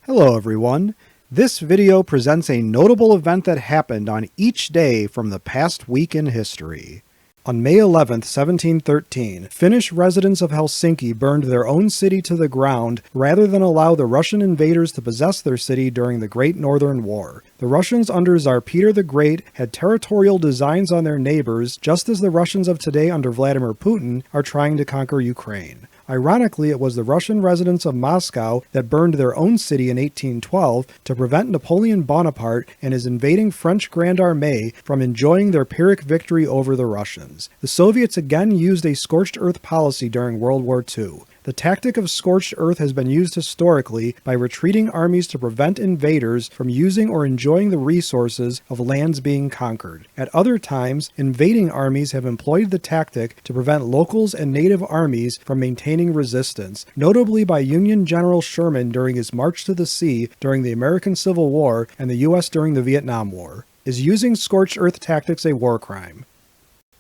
Hello everyone. This video presents a notable event that happened on each day from the past week in history. On May 11th, 1713, Finnish residents of Helsinki burned their own city to the ground rather than allow the Russian invaders to possess their city during the Great Northern War. The Russians under Tsar Peter the Great had territorial designs on their neighbors, just as the Russians of today under Vladimir Putin are trying to conquer Ukraine. Ironically, it was the Russian residents of Moscow that burned their own city in 1812 to prevent Napoleon Bonaparte and his invading French Grand Armée from enjoying their Pyrrhic victory over the Russians. The Soviets again used a scorched earth policy during World War II. The tactic of scorched earth has been used historically by retreating armies to prevent invaders from using or enjoying the resources of lands being conquered. At other times, invading armies have employed the tactic to prevent locals and native armies from maintaining resistance, notably by Union General Sherman during his March to the Sea during the American Civil War and the U.S. during the Vietnam War. Is using scorched earth tactics a war crime?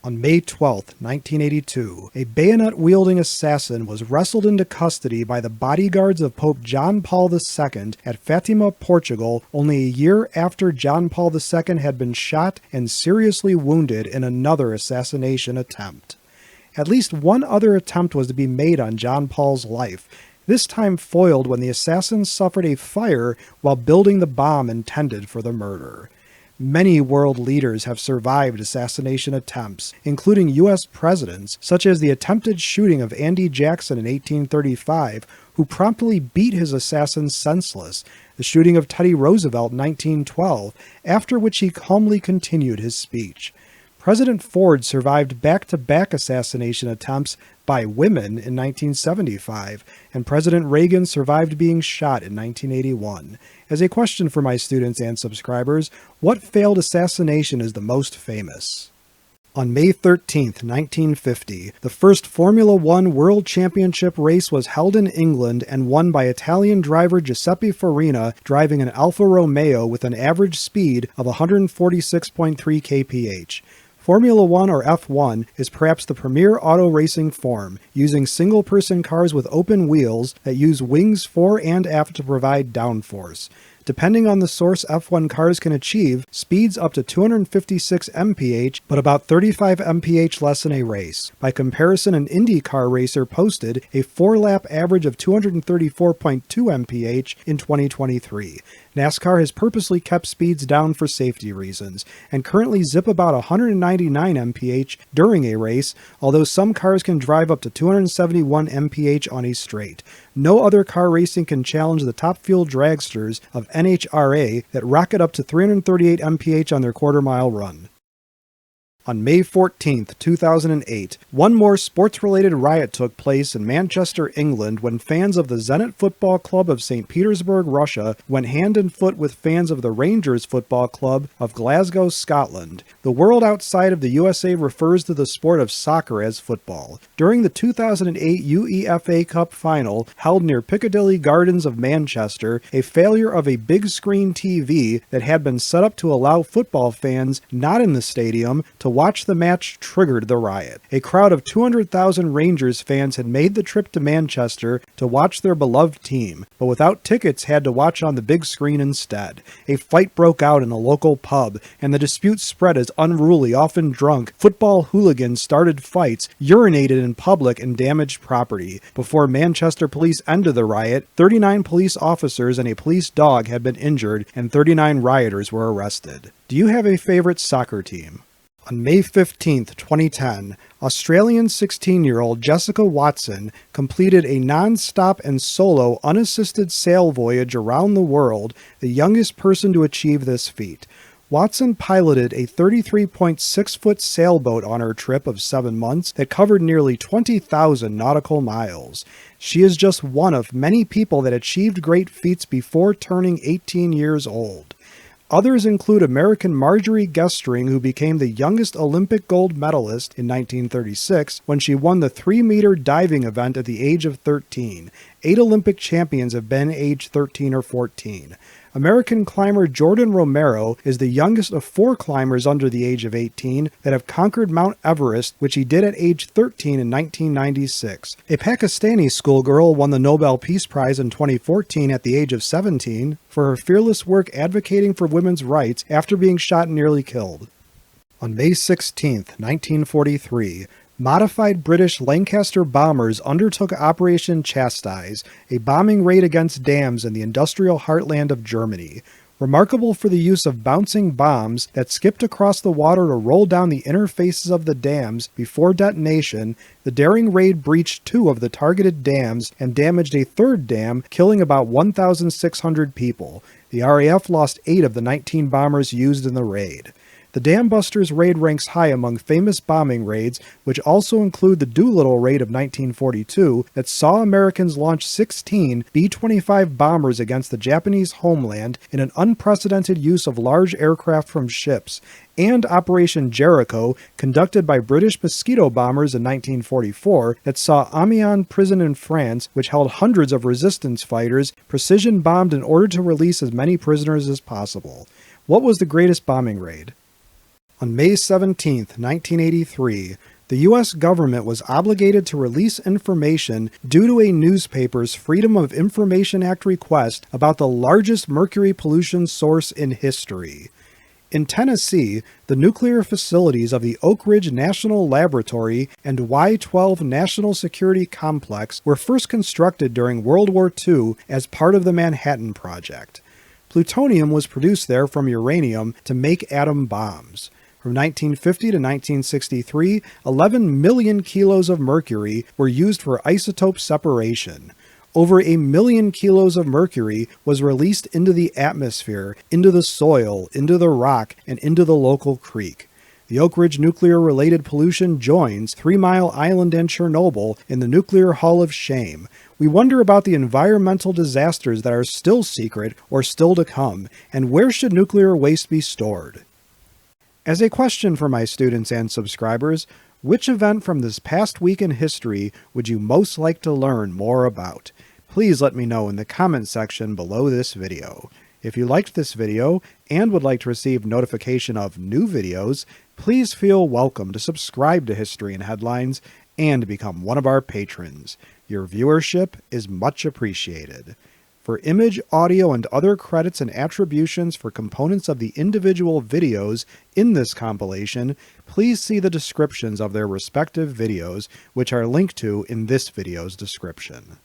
On May 12, 1982, a bayonet-wielding assassin was wrestled into custody by the bodyguards of Pope John Paul II at Fatima, Portugal, only a year after John Paul II had been shot and seriously wounded in another assassination attempt. At least one other attempt was to be made on John Paul's life, this time foiled when the assassin suffered a fire while building the bomb intended for the murder. Many world leaders have survived assassination attempts, including U.S. presidents, such as the attempted shooting of Andy Jackson in 1835, who promptly beat his assassin senseless, the shooting of Teddy Roosevelt in 1912, after which he calmly continued his speech. President Ford survived back-to-back assassination attempts by women in 1975, and President Reagan survived being shot in 1981. As a question for my students and subscribers, what failed assassination is the most famous? On May 13, 1950, the first Formula One World Championship race was held in England and won by Italian driver Giuseppe Farina driving an Alfa Romeo with an average speed of 146.3 kph. Formula One, or F1, is perhaps the premier auto racing form, using single-person cars with open wheels that use wings fore and aft to provide downforce. Depending on the source, F1 cars can achieve speeds up to 256 mph, but about 35 mph less in a race. By comparison, an IndyCar racer posted a 4-lap average of 234.2 mph in 2023. NASCAR has purposely kept speeds down for safety reasons, and currently zip about 199 mph during a race, although some cars can drive up to 271 mph on a straight. No other car racing can challenge the top fuel dragsters of NHRA that rocket up to 338 mph on their quarter-mile run. On May 14, 2008, one more sports-related riot took place in Manchester, England, when fans of the Zenit Football Club of St. Petersburg, Russia, went hand in foot with fans of the Rangers Football Club of Glasgow, Scotland. The world outside of the USA refers to the sport of soccer as football. During the 2008 UEFA Cup final, held near Piccadilly Gardens of Manchester, a failure of a big-screen TV that had been set up to allow football fans not in the stadium to watch the match triggered the riot. A crowd of 200,000 Rangers fans had made the trip to Manchester to watch their beloved team, but without tickets had to watch on the big screen instead. A fight broke out in a local pub, and the dispute spread as unruly, often drunk, football hooligans started fights, urinated in public, and damaged property. Before Manchester police ended the riot, 39 police officers and a police dog had been injured, and 39 rioters were arrested. Do you have a favorite soccer team? On May 15, 2010, Australian 16-year-old Jessica Watson completed a non-stop and solo unassisted sail voyage around the world, the youngest person to achieve this feat. Watson piloted a 33.6-foot sailboat on her trip of 7 months that covered nearly 20,000 nautical miles. She is just one of many people that achieved great feats before turning 18 years old. Others include American Marjorie Gestring, who became the youngest Olympic gold medalist in 1936 when she won the 3-meter diving event at the age of 13, 8 Olympic champions have been age 13 or 14. American climber Jordan Romero is the youngest of 4 climbers under the age of 18 that have conquered Mount Everest, which he did at age 13 in 1996. A Pakistani schoolgirl won the Nobel Peace Prize in 2014 at the age of 17 for her fearless work advocating for women's rights after being shot and nearly killed. On May 16, 1943, modified British Lancaster bombers undertook Operation Chastise, a bombing raid against dams in the industrial heartland of Germany. Remarkable for the use of bouncing bombs that skipped across the water to roll down the inner faces of the dams before detonation, the daring raid breached 2 of the targeted dams and damaged a 3rd dam, killing about 1,600 people. The RAF lost 8 of the 19 bombers used in the raid. The Dam Busters raid ranks high among famous bombing raids, which also include the Doolittle raid of 1942 that saw Americans launch 16 B-25 bombers against the Japanese homeland in an unprecedented use of large aircraft from ships, and Operation Jericho, conducted by British Mosquito bombers in 1944 that saw Amiens prison in France, which held hundreds of resistance fighters, precision bombed in order to release as many prisoners as possible. What was the greatest bombing raid? On May 17, 1983, the U.S. government was obligated to release information due to a newspaper's Freedom of Information Act request about the largest mercury pollution source in history. In Tennessee, the nuclear facilities of the Oak Ridge National Laboratory and Y-12 National Security Complex were first constructed during World War II as part of the Manhattan Project. Plutonium was produced there from uranium to make atom bombs. From 1950 to 1963, 11 million kilos of mercury were used for isotope separation. Over 1 million kilos of mercury was released into the atmosphere, into the soil, into the rock, and into the local creek. The Oak Ridge nuclear-related pollution joins 3 Mile Island and Chernobyl in the Nuclear Hall of Shame. We wonder about the environmental disasters that are still secret or still to come, and where should nuclear waste be stored? As a question for my students and subscribers, which event from this past week in history would you most like to learn more about? Please let me know in the comment section below this video. If you liked this video and would like to receive notification of new videos, please feel welcome to subscribe to History and Headlines and become one of our patrons. Your viewership is much appreciated. For image, audio, and other credits and attributions for components of the individual videos in this compilation, please see the descriptions of their respective videos, which are linked to in this video's description.